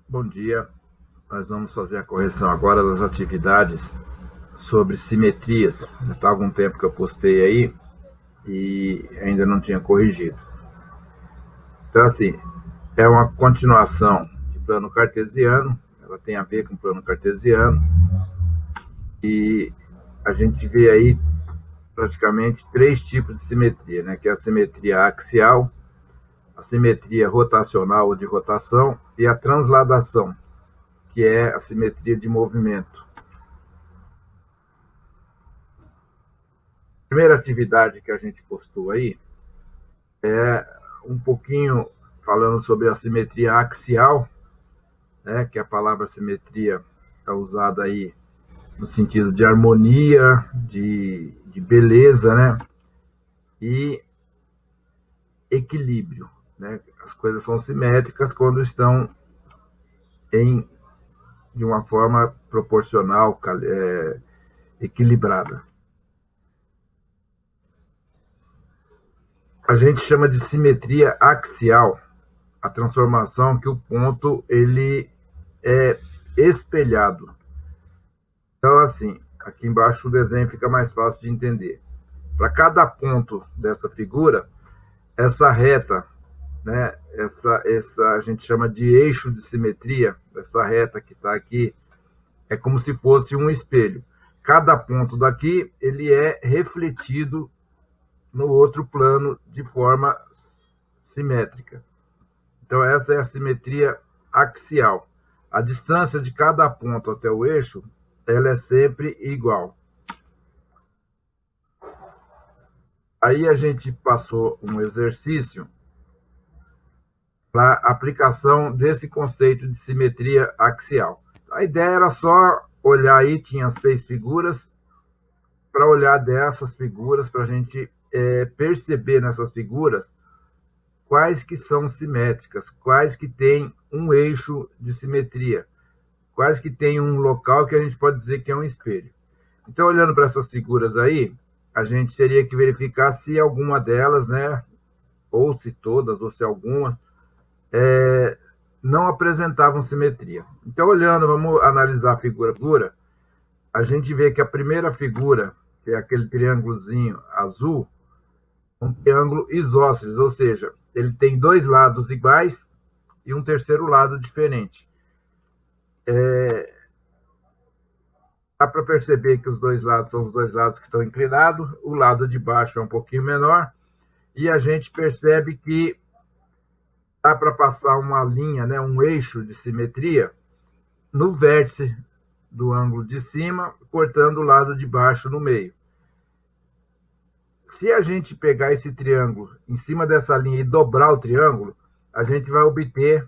Bom dia. Nós vamos fazer a correção agora das atividades sobre simetrias. Já está há algum tempo que eu postei aí e ainda não tinha corrigido. Então, assim, é uma continuação de plano cartesiano, ela tem a ver com plano cartesiano, e a gente vê aí praticamente três tipos de simetria, né? Que é a simetria axial, a simetria rotacional ou de rotação e a transladação, que é a simetria de movimento. A primeira atividade que a gente postou aí é um pouquinho falando sobre a simetria axial, né, que a palavra simetria é usada aí no sentido de harmonia, de beleza, né, e equilíbrio. Né? As coisas são simétricas quando estão em, de uma forma proporcional, equilibrada. A gente chama de simetria axial a transformação que o ponto ele é espelhado. Então, assim, aqui embaixo o desenho fica mais fácil de entender. Para cada ponto dessa figura, essa reta, né, essa a gente chama de eixo de simetria, essa reta que está aqui, é como se fosse um espelho. Cada ponto daqui, ele é refletido no outro plano de forma simétrica. Então, essa é a simetria axial. A distância de cada ponto até o eixo, ela é sempre igual. Aí a gente passou um exercício para aplicação desse conceito de simetria axial. A ideia era só olhar aí, tinha 6 figuras, para olhar dessas figuras, para a gente perceber nessas figuras quais que são simétricas, quais que têm um eixo de simetria, quais que têm um local que a gente pode dizer que é um espelho. Então, olhando para essas figuras aí, a gente teria que verificar se alguma delas, né, ou se todas, ou se algumas, não apresentavam simetria. Então, olhando, vamos analisar a figura, a gente vê que a primeira figura, que é aquele triângulozinho azul, é um triângulo isósceles, ou seja, ele tem dois lados iguais e um terceiro lado diferente. Dá para perceber que os dois lados são os dois lados que estão inclinados, o lado de baixo é um pouquinho menor, e a gente percebe que dá para passar uma linha, né, um eixo de simetria no vértice do ângulo de cima, cortando o lado de baixo no meio. Se a gente pegar esse triângulo em cima dessa linha e dobrar o triângulo, a gente vai obter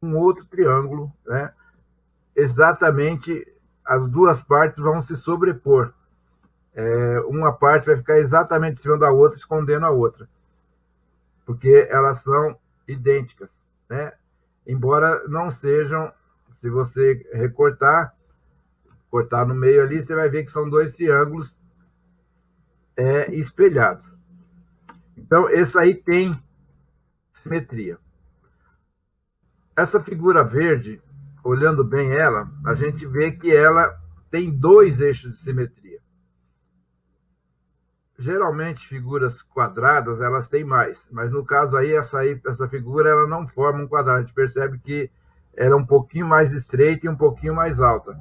um outro triângulo, né? Exatamente, as duas partes vão se sobrepor. Uma parte vai ficar exatamente em cima da outra, escondendo a outra, porque elas são idênticas, né? Embora não sejam, se você cortar no meio ali, você vai ver que são dois triângulos espelhados. Então, esse aí tem simetria. Essa figura verde, olhando bem ela, a gente vê que ela tem dois eixos de simetria. Geralmente, figuras quadradas, elas têm mais, mas no caso aí, essa figura ela não forma um quadrado. A gente percebe que ela é um pouquinho mais estreita e um pouquinho mais alta.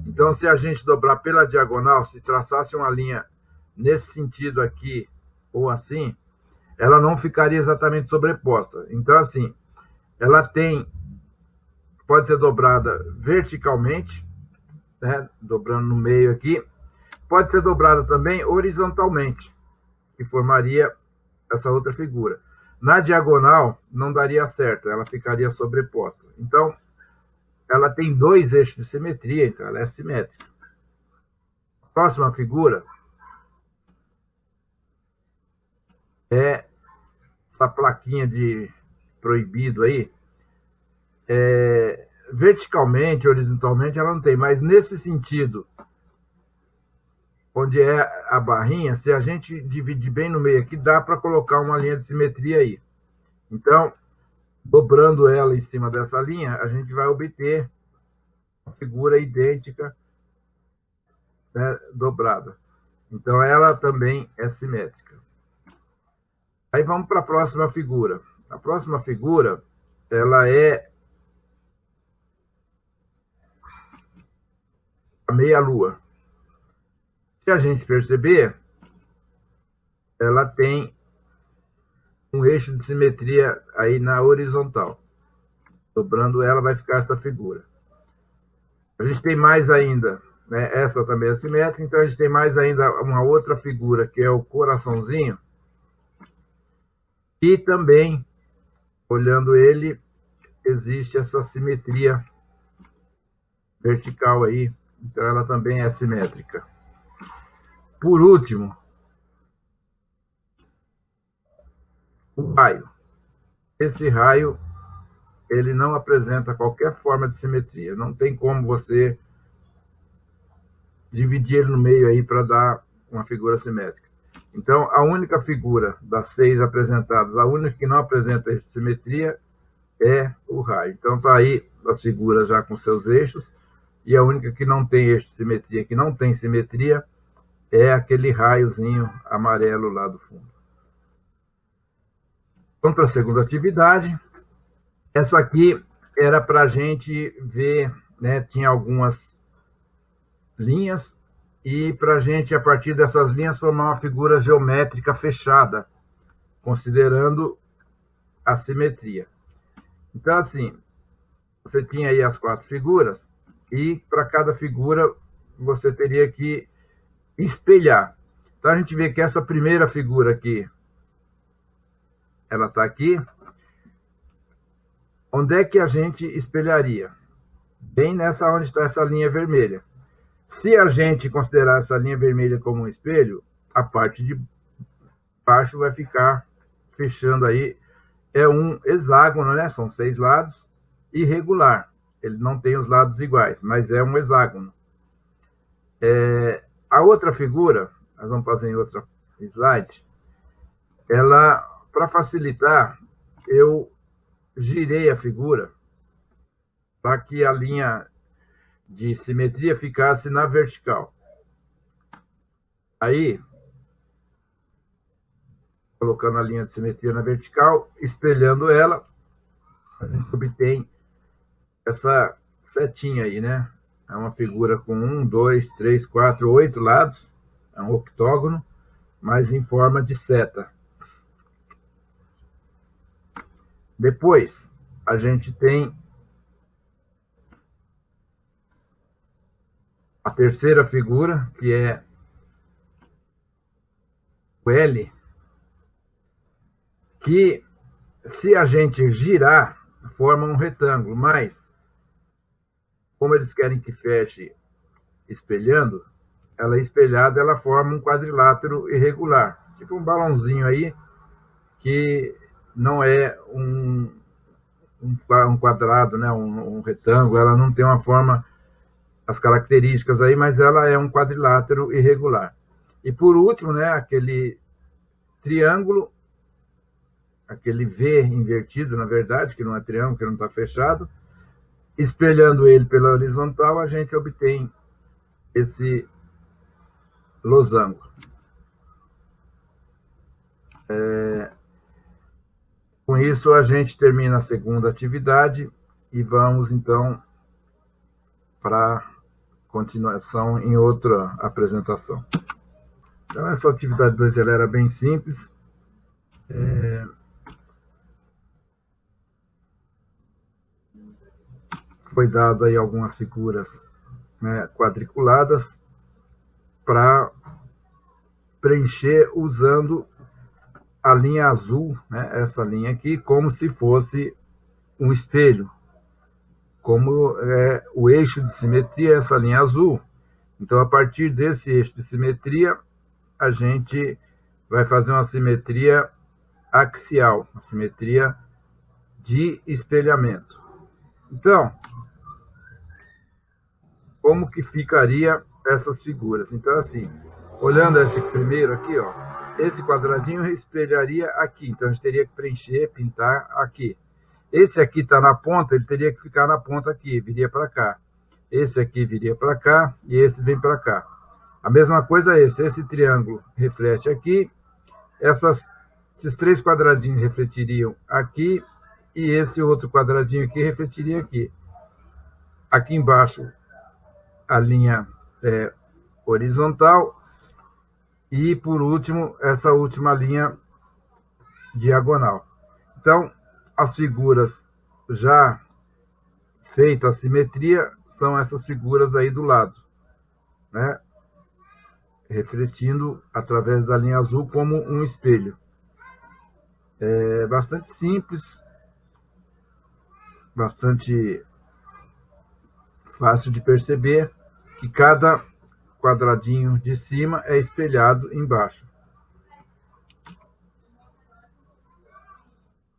Então, se a gente dobrar pela diagonal, se traçasse uma linha nesse sentido aqui ou assim, ela não ficaria exatamente sobreposta. Então, assim, ela pode ser dobrada verticalmente, né, dobrando no meio aqui, pode ser dobrada também horizontalmente, que formaria essa outra figura. Na diagonal, não daria certo, ela ficaria sobreposta. Então, ela tem dois eixos de simetria, então ela é simétrica. Próxima figura é essa plaquinha de proibido aí. Verticalmente, horizontalmente, ela não tem, mas nesse sentido, onde é a barrinha, se a gente dividir bem no meio aqui, dá para colocar uma linha de simetria aí. Então, dobrando ela em cima dessa linha, a gente vai obter uma figura idêntica, né, dobrada. Então, ela também é simétrica. Aí vamos para a próxima figura. A próxima figura, ela é a meia-lua. Se a gente perceber, ela tem um eixo de simetria aí na horizontal. Dobrando ela, vai ficar essa figura. A gente tem mais ainda, né? Essa também é simétrica, então a gente tem mais ainda uma outra figura, que é o coraçãozinho. E também, olhando ele, existe essa simetria vertical aí, então ela também é simétrica. Por último, o raio. Esse raio, ele não apresenta qualquer forma de simetria. Não tem como você dividir ele no meio aí para dar uma figura simétrica. Então, a única figura das 6 apresentadas, a única que não apresenta eixo de simetria é o raio. Então, está aí as figuras já com seus eixos, e a única que não tem eixo de simetria, que não tem simetria, é aquele raiozinho amarelo lá do fundo. Vamos para a segunda atividade. Essa aqui era para a gente ver, né, tinha algumas linhas, e para a gente, a partir dessas linhas, formar uma figura geométrica fechada, considerando a simetria. Então, assim, você tinha aí as 4 figuras, e para cada figura você teria que espelhar. Então, a gente vê que essa primeira figura aqui, ela está aqui. Onde é que a gente espelharia? Bem nessa onde está essa linha vermelha. Se a gente considerar essa linha vermelha como um espelho, a parte de baixo vai ficar fechando aí. É um hexágono, né? São 6 lados, irregular. Ele não tem os lados iguais, mas é um hexágono. A outra figura, nós vamos fazer em outra slide, ela, para facilitar, eu girei a figura para que a linha de simetria ficasse na vertical. Aí, colocando a linha de simetria na vertical, espelhando ela, a gente obtém essa setinha aí, né? É uma figura com 1, 2, 3, 4, 8 lados, é um octógono, mas em forma de seta. Depois, a gente tem a terceira figura, que é o L, que, se a gente girar, forma um retângulo, mas, como eles querem que feche espelhando, ela espelhada, ela forma um quadrilátero irregular, tipo um balãozinho aí, que não é um quadrado, né, um retângulo, ela não tem uma forma, as características aí, mas ela é um quadrilátero irregular. E por último, né, aquele triângulo, aquele V invertido, na verdade, que não é triângulo, que não está fechado, espelhando ele pela horizontal, a gente obtém esse losango. Com isso, a gente termina a segunda atividade e vamos, então, para continuação em outra apresentação. Então, essa atividade 2 ela era bem simples. Foi dado aí algumas figuras, né, quadriculadas para preencher usando a linha azul, né, essa linha aqui, como se fosse um espelho. Como é o eixo de simetria, essa linha azul. Então, a partir desse eixo de simetria, a gente vai fazer uma simetria axial, uma simetria de espelhamento. Então, como que ficaria essas figuras? Então, assim, olhando esse primeiro aqui, ó, esse quadradinho espelharia aqui. Então, a gente teria que preencher, pintar aqui. Esse aqui está na ponta, ele teria que ficar na ponta aqui, viria para cá. Esse aqui viria para cá e esse vem para cá. A mesma coisa esse triângulo reflete aqui, esses 3 quadradinhos refletiriam aqui e esse outro quadradinho aqui refletiria aqui. Aqui embaixo a linha horizontal e, por último, essa última linha diagonal. Então, as figuras já feitas a simetria são essas figuras aí do lado, né? Refletindo através da linha azul como um espelho. É bastante simples, bastante fácil de perceber que cada quadradinho de cima é espelhado embaixo.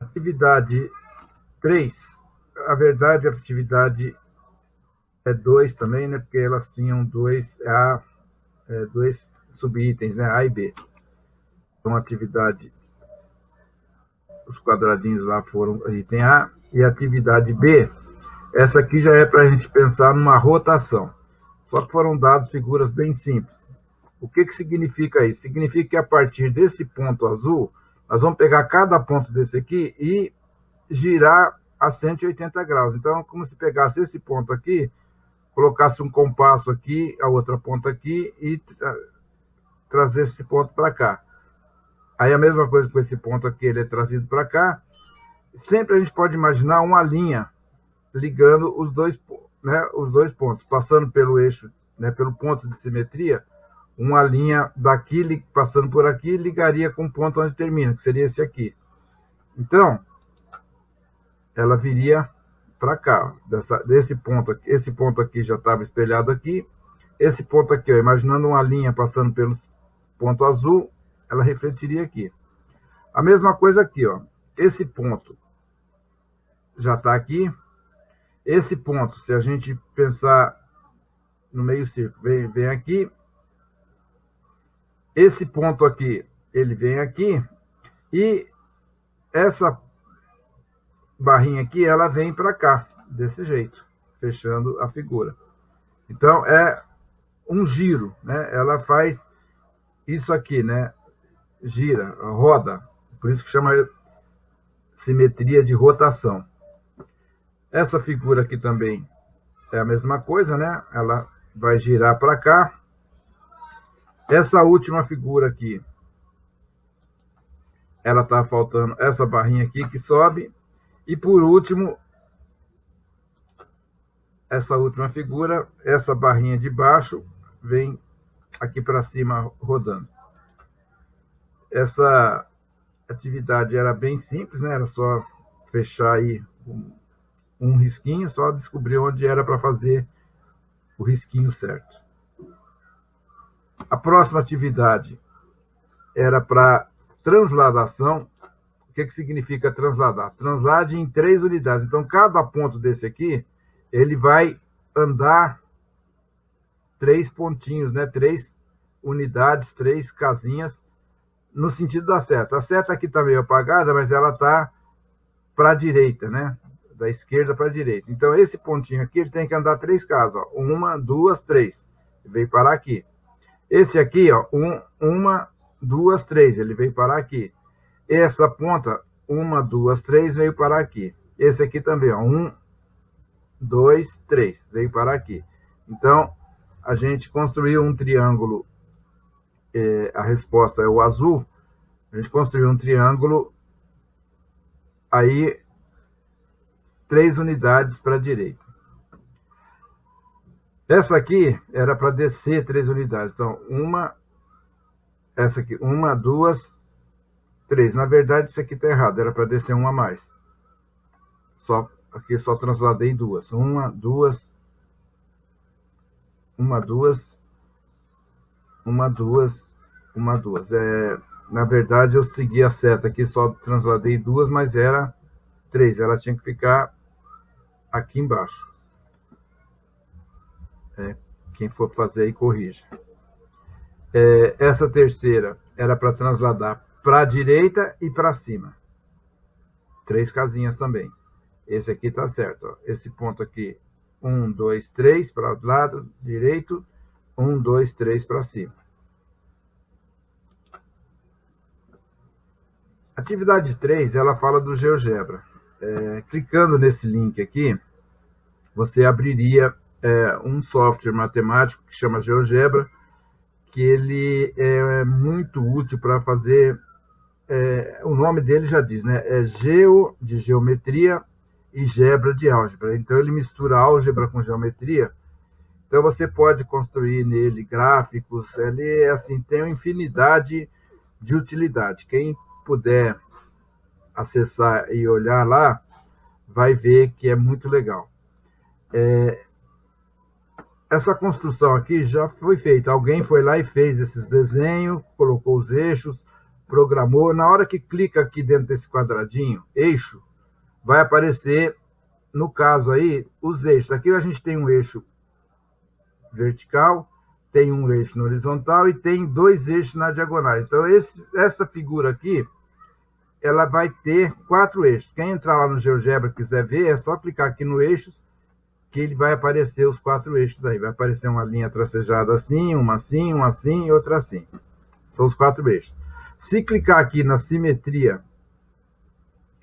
Atividade 3, a verdade, a atividade 2 também, né? Porque elas tinham dois subitens, né? A e B. Então, atividade, os quadradinhos lá foram item A, e a atividade B, essa aqui já é para a gente pensar numa rotação. Só que foram dadas figuras bem simples. O que significa isso? Significa que a partir desse ponto azul, nós vamos pegar cada ponto desse aqui e girar a 180 graus. Então, como se pegasse esse ponto aqui, colocasse um compasso aqui, a outra ponta aqui e trazer esse ponto para cá. Aí a mesma coisa com esse ponto aqui, ele é trazido para cá. Sempre a gente pode imaginar uma linha ligando os dois pontos, passando pelo eixo, né, pelo ponto de simetria, uma linha daqui, passando por aqui, ligaria com o ponto onde termina, que seria esse aqui. Então, ela viria para cá, desse ponto aqui. Esse ponto aqui já estava espelhado aqui. Esse ponto aqui, ó, imaginando uma linha passando pelo ponto azul, ela refletiria aqui. A mesma coisa aqui, ó. Esse ponto já está aqui. Esse ponto, se a gente pensar no meio círculo, vem aqui. Esse ponto aqui, ele vem aqui. E essa barrinha aqui, ela vem para cá, desse jeito, fechando a figura. Então, é um giro, né? Ela faz isso aqui, né? Gira, roda. Por isso que chama simetria de rotação. Essa figura aqui também é a mesma coisa, né? Ela vai girar para cá. Essa última figura aqui, ela tá faltando essa barrinha aqui que sobe. E por último, essa última figura, essa barrinha de baixo vem aqui para cima rodando. Essa atividade era bem simples, né? Era só fechar aí um risquinho, só descobrir onde era para fazer o risquinho certo. A próxima atividade era para transladação. O que significa transladar? Translade em 3 unidades. Então, cada ponto desse aqui, ele vai andar 3 pontinhos, né? 3 unidades, 3 casinhas, no sentido da seta. A seta aqui está meio apagada, mas ela está para a direita, né? Da esquerda para a direita. Então, esse pontinho aqui, ele tem que andar 3 casas. Ó. 1, 2, 3. Ele veio parar aqui. Esse aqui, ó, 1, 2, 3. Ele veio parar aqui. Essa ponta, 1, 2, 3, veio parar aqui. Esse aqui também, ó, 1, 2, 3, veio parar aqui. Então, a gente construiu um triângulo, a resposta é o azul. A gente construiu um triângulo, aí 3 unidades para a direita. Essa aqui era para descer 3 unidades. Então, essa aqui, 1, 2, 3. Na verdade, isso aqui está errado, era para descer uma a mais. Aqui só transladei 2. 1, 2, 1, 2, 1, 2, 1, 2. Na verdade, eu segui a seta aqui, só transladei 2, mas era 3. Ela tinha que ficar aqui embaixo. Quem for fazer aí, corrija. Essa terceira era para transladar para a direita e para cima. 3 casinhas também. Esse aqui está certo. Ó. Esse ponto aqui, 1, 2, 3 para o lado direito, 1, 2, 3 para cima. Atividade 3, ela fala do GeoGebra. Clicando nesse link aqui, você abriria um software matemático que chama GeoGebra, que ele é muito útil para fazer, o nome dele já diz, né? É Geo de geometria e Gebra de álgebra. Então ele mistura álgebra com geometria. Então você pode construir nele gráficos, ele assim, tem uma infinidade de utilidade. Quem puder acessar e olhar lá, vai ver que é muito legal. Essa construção aqui já foi feita. Alguém foi lá e fez esses desenhos, colocou os eixos, programou. Na hora que clica aqui dentro desse quadradinho, eixo, vai aparecer, no caso aí, os eixos. Aqui a gente tem um eixo vertical, tem um eixo no horizontal e tem 2 eixos na diagonal. Então, essa figura aqui, ela vai ter 4 eixos. Quem entrar lá no GeoGebra e quiser ver, é só clicar aqui no eixos, que ele vai aparecer os 4 eixos aí. Vai aparecer uma linha tracejada assim, uma assim e outra assim. São os 4 eixos. Se clicar aqui na simetria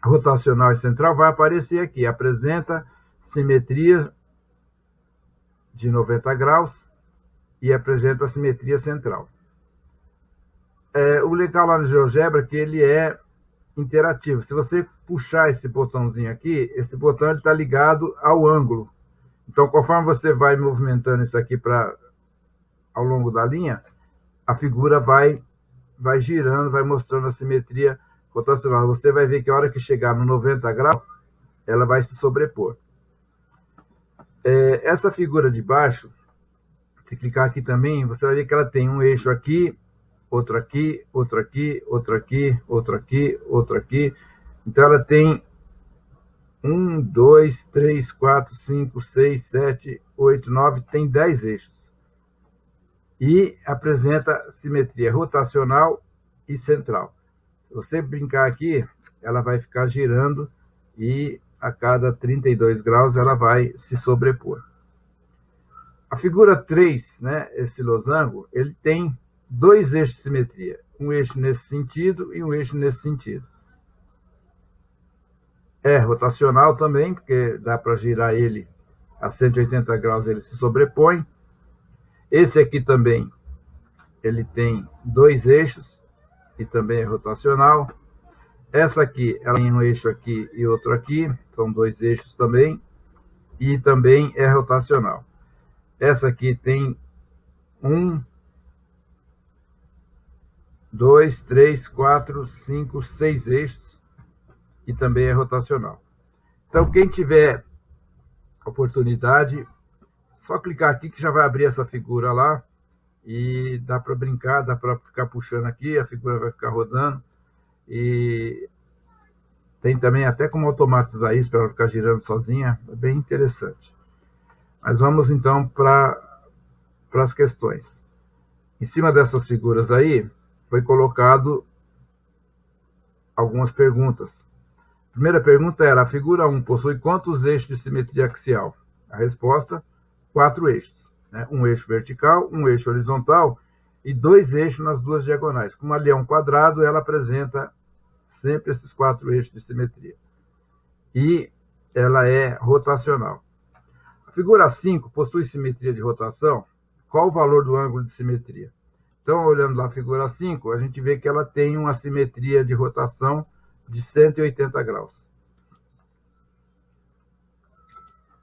rotacional e central, vai aparecer aqui, apresenta simetria de 90 graus e apresenta a simetria central. O legal lá no GeoGebra é que ele é interativo. Se você puxar esse botãozinho aqui, esse botão está ligado ao ângulo. Então, conforme você vai movimentando isso aqui ao longo da linha, a figura vai girando, vai mostrando a simetria rotacional. Você vai ver que a hora que chegar no 90 graus, ela vai se sobrepor. Essa figura de baixo, se clicar aqui também, você vai ver que ela tem um eixo aqui, outro aqui, outro aqui, outro aqui, outro aqui, outro aqui. Então, ela tem 1, 2, 3, 4, 5, 6, 7, 8, 9, tem 10 eixos. E apresenta simetria rotacional e central. Se você brincar aqui, ela vai ficar girando e a cada 32 graus ela vai se sobrepor. A figura 3, né, esse losango, ele tem 2 eixos de simetria. Um eixo nesse sentido e um eixo nesse sentido. É rotacional também, porque dá para girar ele a 180 graus, ele se sobrepõe. Esse aqui também, ele tem 2 eixos e também é rotacional. Essa aqui, ela tem um eixo aqui e outro aqui, são 2 eixos também, e também é rotacional. Essa aqui tem 1, 2, 3, 4, 5, 6 eixos e também é rotacional. Então, quem tiver oportunidade, só clicar aqui que já vai abrir essa figura lá e dá para brincar, dá para ficar puxando aqui, a figura vai ficar rodando e tem também até como automatizar isso para ela ficar girando sozinha, é bem interessante. Mas vamos então para as questões. Em cima dessas figuras aí, foi colocado algumas perguntas. A primeira pergunta era, a figura 1 possui quantos eixos de simetria axial? A resposta, 4 eixos. Né? Um eixo vertical, um eixo horizontal e 2 eixos nas duas diagonais. Como ali é um quadrado, ela apresenta sempre esses 4 eixos de simetria. E ela é rotacional. A figura 5 possui simetria de rotação. Qual o valor do ângulo de simetria? Então, olhando lá a figura 5, a gente vê que ela tem uma simetria de rotação de 180 graus.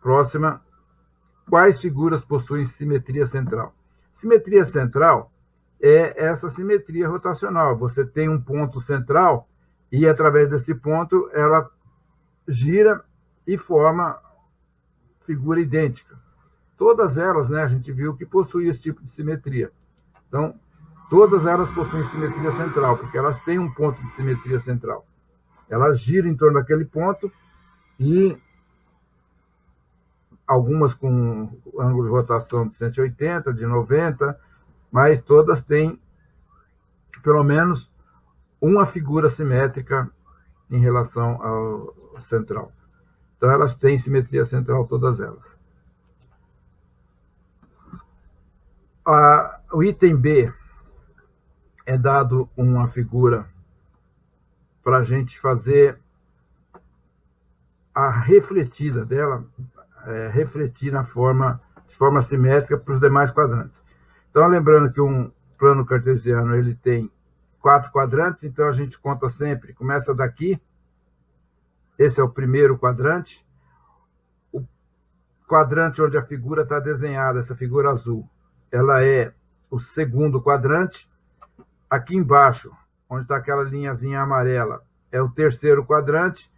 Próxima. Quais figuras possuem simetria central? Simetria central é essa simetria rotacional. Você tem um ponto central e, através desse ponto, ela gira e forma figura idêntica. Todas elas, né, a gente viu que possuem esse tipo de simetria. Então, todas elas possuem simetria central, porque elas têm um ponto de simetria central. Elas giram em torno daquele ponto e algumas com ângulo de rotação de 180, de 90, mas todas têm pelo menos uma figura simétrica em relação ao central. Então, elas têm simetria central, todas elas. O item B é dado uma figura para a gente fazer a refletida dela, refletir de forma simétrica para os demais quadrantes. Então, lembrando que um plano cartesiano ele tem 4 quadrantes, então a gente conta sempre, começa daqui, esse é o primeiro quadrante, o quadrante onde a figura está desenhada, essa figura azul, ela é o segundo quadrante. Aqui embaixo, onde está aquela linhazinha amarela, é o terceiro quadrante.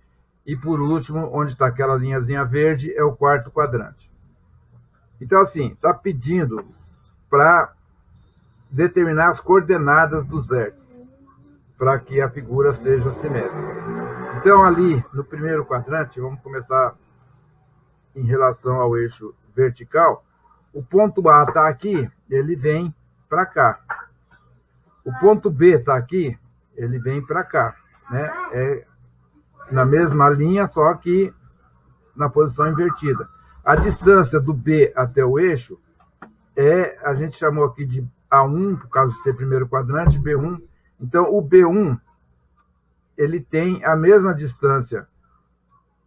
E por último, onde está aquela linhazinha verde, é o quarto quadrante. Então, assim, está pedindo para determinar as coordenadas dos vértices, para que a figura seja simétrica. Então, ali no primeiro quadrante, vamos começar em relação ao eixo vertical. O ponto A está aqui, ele vem para cá. O ponto B está aqui, ele vem para cá, né? É na mesma linha, só que na posição invertida. A distância do B até o eixo a gente chamou aqui de A1, por causa de ser primeiro quadrante, B1. Então, o B1, ele tem a mesma distância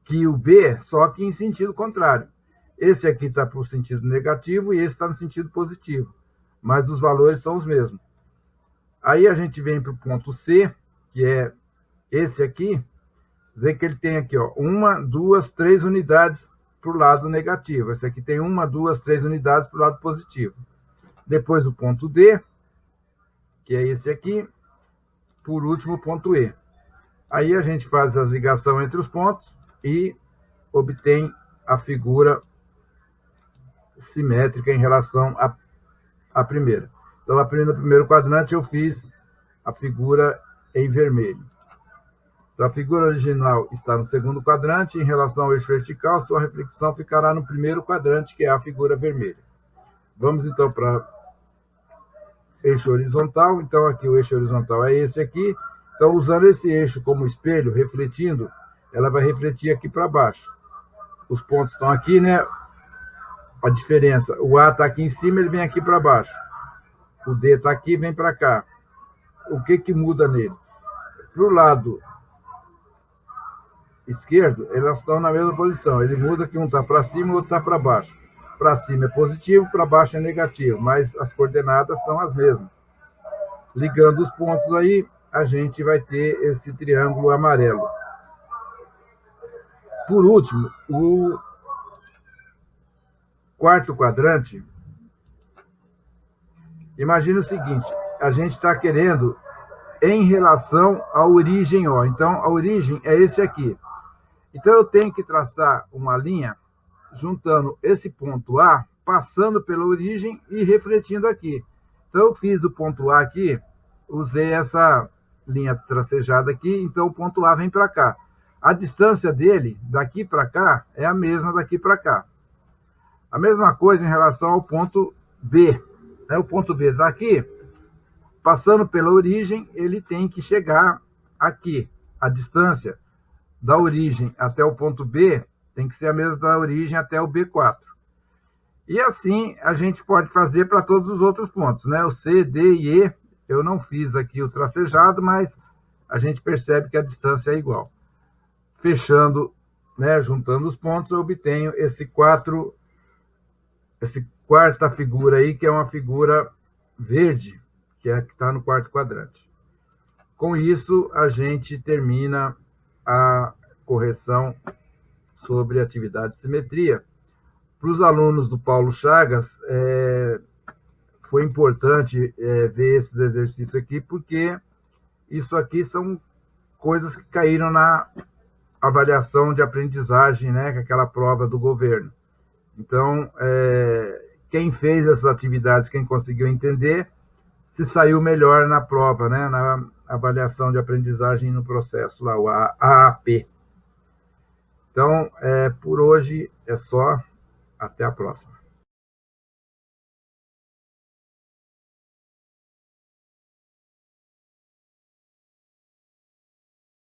que o B, só que em sentido contrário. Esse aqui está para o sentido negativo e esse está no sentido positivo, mas os valores são os mesmos. Aí a gente vem para o ponto C, que é esse aqui, dizer que ele tem aqui, ó, 1, 2, 3 unidades para o lado negativo. Esse aqui tem 1, 2, 3 unidades para o lado positivo. Depois o ponto D, que é esse aqui. Por último, o ponto E. Aí a gente faz a ligação entre os pontos e obtém a figura simétrica em relação à primeira. Então, no primeiro quadrante, eu fiz a figura em vermelho. Então, a figura original está no segundo quadrante. Em relação ao eixo vertical, sua reflexão ficará no primeiro quadrante, que é a figura vermelha. Vamos, então, para eixo horizontal. Então, aqui o eixo horizontal é esse aqui. Então, usando esse eixo como espelho, refletindo, ela vai refletir aqui para baixo. Os pontos estão aqui, né? A diferença, o A está aqui em cima, ele vem aqui para baixo. O D está aqui, vem para cá. O que muda nele? Para o lado esquerdo, elas estão na mesma posição. Ele muda que um está para cima e o outro está para baixo. Para cima é positivo, para baixo é negativo, mas as coordenadas são as mesmas. Ligando os pontos aí, a gente vai ter esse triângulo amarelo. Por último, o quarto quadrante, imagina o seguinte, a gente está querendo em relação à origem O. Então, a origem é esse aqui. Então, eu tenho que traçar uma linha juntando esse ponto A, passando pela origem e refletindo aqui. Então, eu fiz o ponto A aqui, usei essa linha tracejada aqui, então o ponto A vem para cá. A distância dele, daqui para cá, é a mesma daqui para cá. A mesma coisa em relação ao ponto B. O ponto B está aqui, passando pela origem, ele tem que chegar aqui. A distância da origem até o ponto B tem que ser a mesma da origem até o B4. E assim a gente pode fazer para todos os outros pontos, né? O C, D e E, eu não fiz aqui o tracejado, mas a gente percebe que a distância é igual. Fechando, né, juntando os pontos, eu obtenho essa quarta figura aí, que é uma figura verde, que é a que está no quarto quadrante. Com isso, a gente termina a correção sobre atividade de simetria. Para os alunos do Paulo Chagas, foi importante ver esses exercícios aqui, porque isso aqui são coisas que caíram na avaliação de aprendizagem, né, que é aquela prova do governo. Então, quem fez essas atividades, quem conseguiu entender, se saiu melhor na prova, né, na avaliação de aprendizagem no processo lá, o AAP. Então, por hoje é só. Até a próxima.